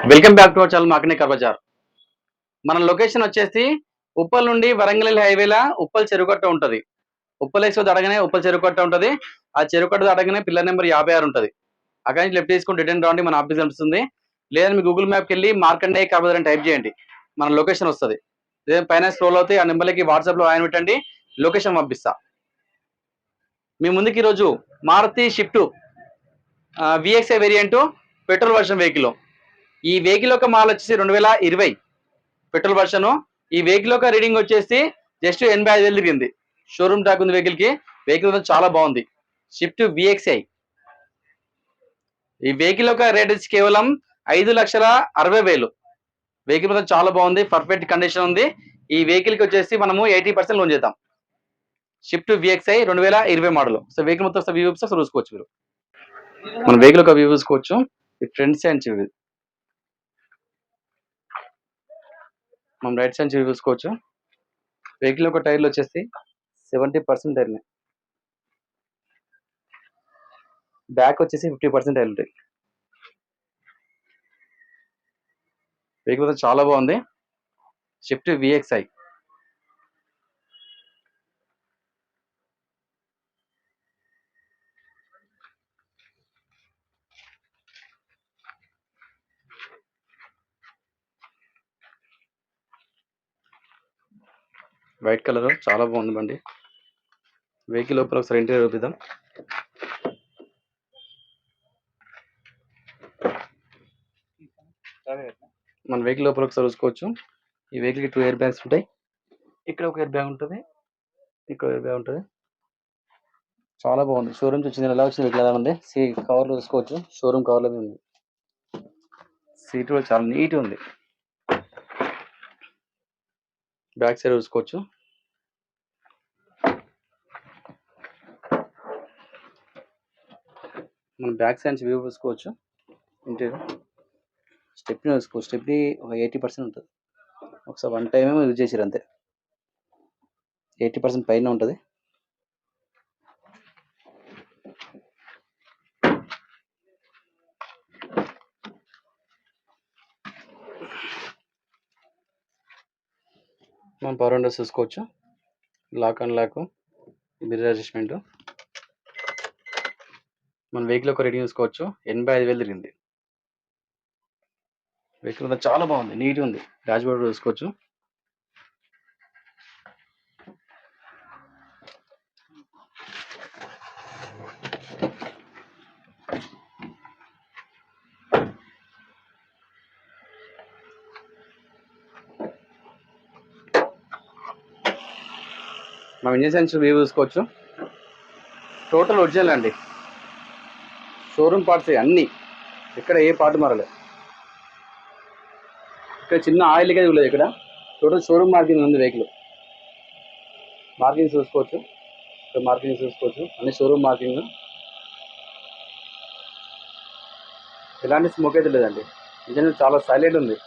Welcome back to our channel మాకనే car bazaar. మన location వచ్చేసి ఉప్పల్ నుండి వరంగల్ హైవేలా ఉప్పల్ చెరుకట్ట ఉంటుంది. ఉప్పల్ ఎక్స్ప్రెస్ అడగనే ఉప్పల్ చెరుకట్ట ఉంటుంది. ఆ చెరుకట్ట అడగనే పిల్లర్ నెంబర్ 56 ఉంటుంది. అక్కడి నుంచి లెఫ్ట్ తీసుకుని రిటర్న్ రాండి, మన ఆఫీస్ కనిపిస్తుంది. లేదా మీ గూగుల్ మ్యాప్కి వెళ్ళి మార్కండే కార్ బజార్ అని టైప్ చేయండి, మన లొకేషన్ వస్తుంది. లేదా పైన స్క్రోల్ అవుతాయి, ఆ నెంబర్కి వాట్సాప్లో ఆయన పెట్టండి, లొకేషన్ పంపిస్తా. మీ ముందుకి ఈరోజు Maruti Swift VXI variant petrol version vehicle. ఈ వెహికల్ యొక్క మోడల్ వచ్చేసి 2020 పెట్రోల్ వర్షన్. ఈ వెహికల్ యొక్క రీడింగ్ వచ్చేసి జస్ట్ 85,000 తిరిగింది. షోరూమ్ ట్యాక్ ఉంది వెహికల్ కి. వెహికల్ చాలా బాగుంది. Shift VXi. ఈ వెహికల్ యొక్క రేట్ వచ్చి కేవలం 5,60,000. వెహికల్ మొత్తం చాలా బాగుంది, పర్ఫెక్ట్ కండిషన్ ఉంది. ఈ వెహికల్ కి వచ్చేసి మనము 80% లోన్ చేద్దాం. Shift VXi 2020 model. So vehicle మొత్తం వ్యూ చూసుకోవచ్చు మీరు. మన వెహికల్ ఒక వ్యూ చూసుకోవచ్చు. ఫ్రంట్ సైడ్ మనం రైట్ సైడ్ చూసుకోవచ్చు. వెహికల్ యొక్క టైర్లు వచ్చేసి 70% టైర్లు, బ్యాక్ వచ్చేసి 50% టైర్లు ఉంటాయి. వెహికల్ చాలా బాగుంది. Shift VXi. వైట్ కలర్ చాలా బాగుంది బండి. వెహికల్ లోపల ఒకసారి ఇంటీరియర్ చూపిద్దాం. మన వెహికల్ లోపల ఒకసారి చూసుకోవచ్చు. ఈ వెహికల్ కి 2 ఎయిర్ బ్యాగ్స్ ఉంటాయి. ఇక్కడ ఒక ఎయిర్ బ్యాగ్ ఉంటుంది, ఇక్కడ ఎయిర్ బ్యాగ్ ఉంటుంది. చాలా బాగుంది. షోరూమ్ వచ్చింది, ఎలా వచ్చింది వెహికల్ ఎలా ఉంది. కవర్లు చూసుకోవచ్చు, షోరూమ్ కవర్లో ఉంది. సీట్ కూడా చాలా నీట్ ఉంది. బ్యాక్ సైడ్ చూసుకోవచ్చు. మనం బ్యాక్ సైడ్ వ్యూ చూసుకోవచ్చు. ఇంటీరియర్ స్టెప్నీ చూసుకోవచ్చు. స్టెప్నీ ఒక 80% ఉంటుంది. ఒకసారి 1 టైం ఏమో యూజ్ చేసారు అంతే. 80% పైన ఉంటుంది. మనం పవర్ విండోస్ చూసుకోవచ్చు. Lock and lock, mirror adjustment. మన వెహికల్ ఒక రేటింగ్ చూసుకోవచ్చు. 85,000 తిరిగింది. వెహికల్ చాలా బాగుంది, నీట్ ఉంది. డాష్ బోర్డ్ చూసుకోవచ్చు. మనం ఇంజన్ సైన్స్ వ్యూ చూసుకోవచ్చు. టోటల్ ఒరిజినల్ అండి. షోరూమ్ పార్ట్స్ అన్నీ, ఇక్కడ ఏ పార్ట్ మారలేదు. ఇక్కడ చిన్న ఆయిల్ లీకేజ్ లేదు. ఇక్కడ టోటల్ షోరూమ్ మార్కింగ్ ఉంది. వెహికల్ మార్కింగ్ చూసుకోవచ్చు. ఇక్కడ మార్కింగ్ చూసుకోవచ్చు, అన్ని షోరూమ్ మార్కింగ్. ఎలాంటి స్మోక్ అయితే లేదండి. ఇంజన్ చాలా సైలెంట్ ఉంది.